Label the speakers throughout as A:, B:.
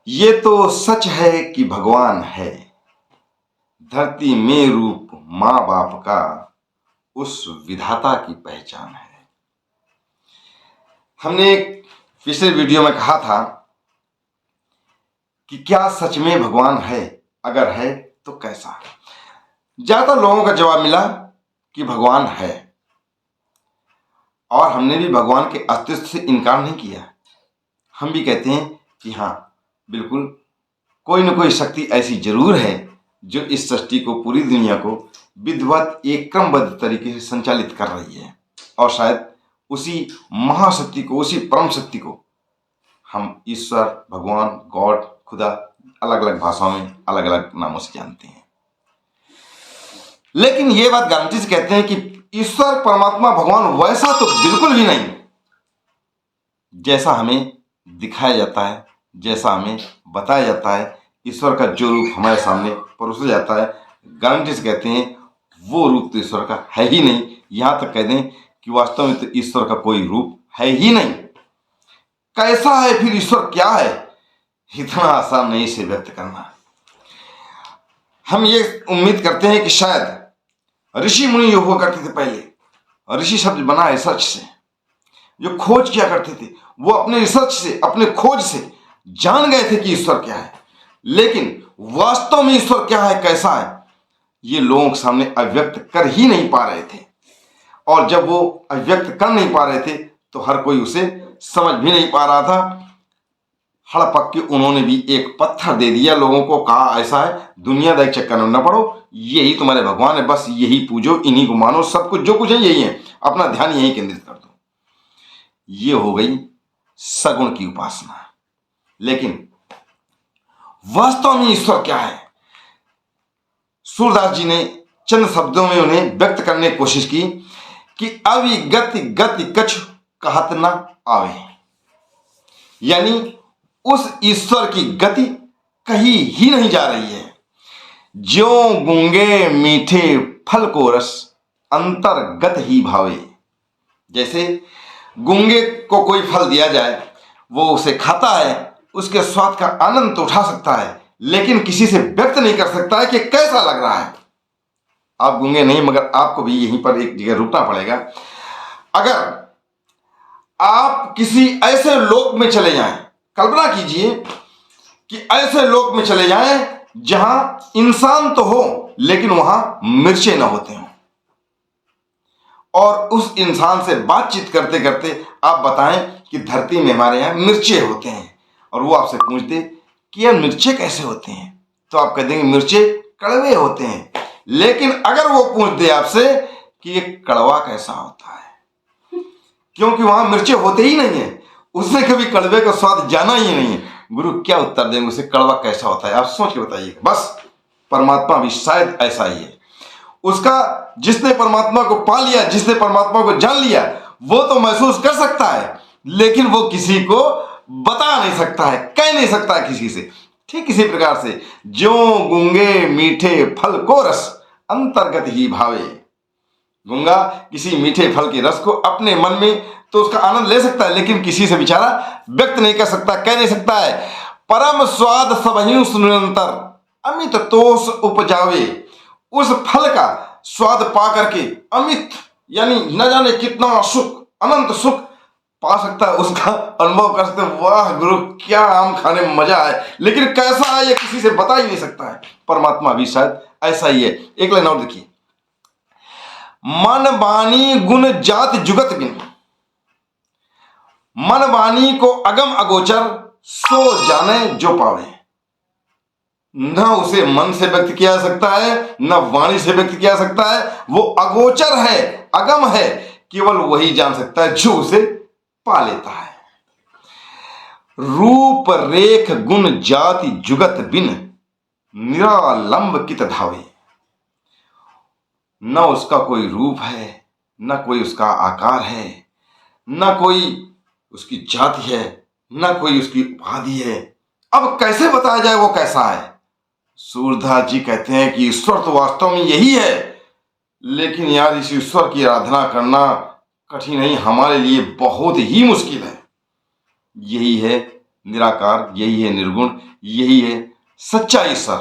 A: ये तो सच है कि भगवान है, धरती में रूप माँ बाप का उस विधाता की पहचान है। हमने एक पिछले वीडियो में कहा था कि क्या सच में भगवान है, अगर है तो कैसा। ज्यादातर लोगों का जवाब मिला कि भगवान है, और हमने भी भगवान के अस्तित्व से इनकार नहीं किया। हम भी कहते हैं कि हाँ, बिल्कुल कोई न कोई शक्ति ऐसी जरूर है जो इस सृष्टि को, पूरी दुनिया को विधिवत एक क्रमबद्ध तरीके से संचालित कर रही है, और शायद उसी महाशक्ति को, उसी परम शक्ति को हम ईश्वर, भगवान, गॉड, खुदा अलग अलग भाषाओं में अलग अलग नामों से जानते हैं। लेकिन ये बात गारंटी से कहते हैं कि ईश्वर, परमात्मा, भगवान वैसा तो बिल्कुल भी नहीं जैसा हमें दिखाया जाता है, जैसा हमें बताया जाता है। ईश्वर का जो रूप हमारे सामने परोसा जाता है, गारंटी से कहते हैं वो रूप तो ईश्वर का है ही नहीं। यहां तक कह दें कि वास्तव में तो ईश्वर का कोई रूप है ही नहीं। कैसा है फिर ईश्वर, क्या है, इतना आसान नहीं से व्यक्त करना। हम ये उम्मीद करते हैं कि शायद ऋषि मुनि जो हुआ करते थे पहले, ऋषि शब्द बना है सच से, जो खोज किया करते थे, वो अपने रिसर्च से, अपने खोज से जान गए थे कि ईश्वर क्या है। लेकिन वास्तव में ईश्वर क्या है, कैसा है, ये लोगों के सामने अव्यक्त कर ही नहीं पा रहे थे। और जब वो अव्यक्त कर नहीं पा रहे थे तो हर कोई उसे समझ भी नहीं पा रहा था। हड़पक के उन्होंने भी एक पत्थर दे दिया लोगों को, कहा ऐसा है, दुनियादारी चक्कर में न पड़ो, यही तुम्हारे भगवान है, बस यही पूजो, इन्हीं को मानो, सब कुछ जो कुछ है यही है, अपना ध्यान यही केंद्रित कर दो। ये हो गई सगुण की उपासना। लेकिन वास्तव में ईश्वर क्या है, सूरदास जी ने चंद शब्दों में उन्हें व्यक्त करने की कोशिश की कि अवि गति गति कछु कहत न आवे, यानी उस ईश्वर की गति कहीं ही नहीं जा रही है। ज्यों गूंगे मीठे फल को रस अंतर्गत ही भावे। जैसे गूंगे को कोई फल दिया जाए, वो उसे खाता है, उसके स्वाद का आनंद तो उठा सकता है, लेकिन किसी से व्यक्त नहीं कर सकता है कि कैसा लग रहा है। आप गूंगे नहीं, मगर आपको भी यहीं पर एक जगह रुकना पड़ेगा। अगर आप किसी ऐसे लोक में चले जाएं, कल्पना कीजिए कि ऐसे लोक में चले जाएं जहां इंसान तो हो लेकिन वहां मिर्चें न होते हों, और उस इंसान से बातचीत करते करते आप बताएं कि धरती में हमारे यहाँ मिर्चे होते हैं, और वो आपसे पूछते कि यार मिर्चे कैसे होते हैं, तो आप कह देंगे मिर्चे कड़वे होते हैं। लेकिन अगर वो पूछ दे आपसे कि ये कड़वा कैसा होता है, क्योंकि वहां मिर्चे होते ही नहीं है, उसने कभी कड़वे का स्वाद जाना ही नहीं है, गुरु क्या उत्तर देंगे उसे, कड़वा कैसा होता है, आप सोच के बताइए। बस परमात्मा भी शायद ऐसा ही है। उसका, जिसने परमात्मा को पा लिया, जिसने परमात्मा को जान लिया, वो तो महसूस कर सकता है, लेकिन वो किसी को बता नहीं सकता है, कह नहीं सकता है किसी से। ठीक इसी प्रकार से ज्यों गूंगे मीठे फल को रस अंतर्गत ही भावे। गूंगा किसी मीठे फल के रस को अपने मन में तो उसका आनंद ले सकता है, लेकिन किसी से बेचारा व्यक्त नहीं कर सकता, कह नहीं सकता है। परम स्वाद सबहिं सुनिरंतर अमित तोष उपजावे। उस फल का स्वाद पा करके अमित, यानी न जाने कितना सुख, अनंत सुख पा सकता है, उसका अनुभव कर सकते। वाह गुरु, क्या आम खाने में मजा है, लेकिन कैसा है ये किसी से बता ही नहीं सकता है। परमात्मा भी शायद ऐसा ही है। एक लाइन और देखिए, मन वाणी गुण जाति जुगत बिन। मन वाणी को अगम अगोचर सो जाने जो पावे। न उसे मन से व्यक्त किया जा सकता है, न वाणी से व्यक्त किया जा सकता है, वो अगोचर है, अगम है, केवल वही जान सकता है जो उसे पा लेता है। रूप रेख गुण जाति जुगत बिन निरालंब कित धावे। न उसका कोई रूप है, न कोई उसका आकार है, न कोई उसकी जाति है, न कोई उसकी उपाधि है। अब कैसे बताया जाए वो कैसा है। सूरदास जी कहते हैं कि ईश्वर तो वास्तव में यही है, लेकिन यार इस ईश्वर की आराधना करना कठिन नहीं, हमारे लिए बहुत ही मुश्किल है। यही है निराकार, यही है निर्गुण, यही है सच्चा ईश्वर।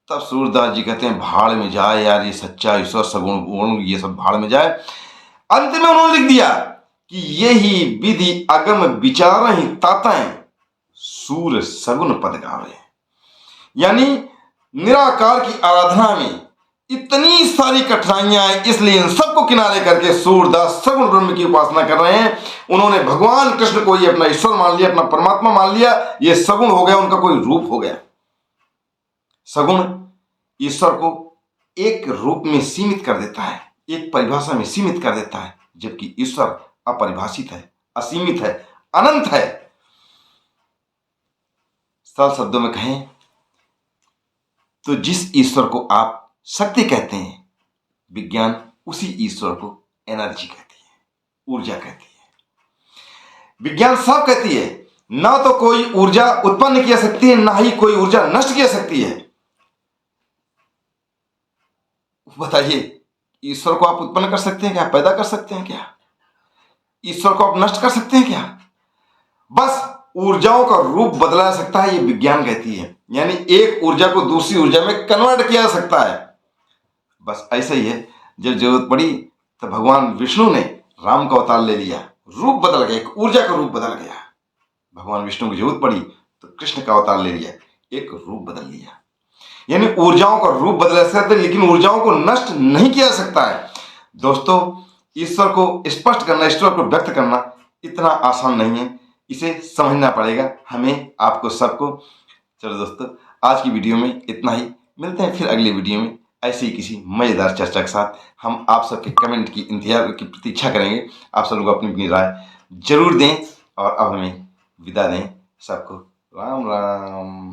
A: तब सूरदास जी कहते हैं भाड़ में जाए यार ये सच्चा ईश्वर, सगुण गुण ये सब भाड़ में जाए। अंत में उन्होंने लिख दिया कि यही विधि अगम विचार ही ताताएं सूर सगुन पद गावे। यानी निराकार की आराधना में इतनी सारी कठिनाइयां हैं, इसलिए इन सबको किनारे करके सूरदास सगुण ब्रह्म की उपासना कर रहे हैं। उन्होंने भगवान कृष्ण को ही अपना ईश्वर मान लिया, अपना परमात्मा मान लिया। ये सगुण हो गया, उनका कोई रूप हो गया। सगुण ईश्वर को एक रूप में सीमित कर देता है, एक परिभाषा में सीमित कर देता है, जबकि ईश्वर अपरिभाषित है, असीमित है, अनंत है। सरल शब्दों में कहें तो जिस ईश्वर को आप शक्ति कहते हैं, विज्ञान उसी ईश्वर को एनर्जी कहती है, ऊर्जा कहती है। विज्ञान साफ कहती है ना तो कोई ऊर्जा उत्पन्न की जा सकती है, ना ही कोई ऊर्जा नष्ट की जा सकती है। बताइए, ईश्वर को आप उत्पन्न कर सकते हैं क्या? पैदा कर सकते हैं क्या? ईश्वर को आप नष्ट कर सकते हैं क्या? बस ऊर्जाओं का रूप बदला जा सकता है, ये विज्ञान कहती है। यानी एक ऊर्जा को दूसरी ऊर्जा में कन्वर्ट किया जा सकता है। बस ऐसा ही है, जब जरूरत पड़ी तो भगवान विष्णु ने राम का अवतार ले लिया, रूप बदल गया, एक ऊर्जा का रूप बदल गया। भगवान विष्णु की जरूरत पड़ी तो कृष्ण का अवतार ले लिया, एक रूप बदल लिया। यानी ऊर्जाओं का रूप बदल सकते हैं, लेकिन ऊर्जाओं को नष्ट नहीं किया जा सकता है। दोस्तों, ईश्वर को स्पष्ट करना, ईश्वर को व्यक्त करना इतना आसान नहीं है, इसे समझना पड़ेगा हमें, आपको, सबको। चलो दोस्तों, आज की वीडियो में इतना ही। मिलते हैं फिर अगली वीडियो में ऐसे ही किसी मजेदार चर्चा के साथ। हम आप सबके कमेंट की इंतजार की प्रतीक्षा करेंगे। आप सब लोग अपनी अपनी राय जरूर दें और अब हमें विदा दें। सबको राम राम।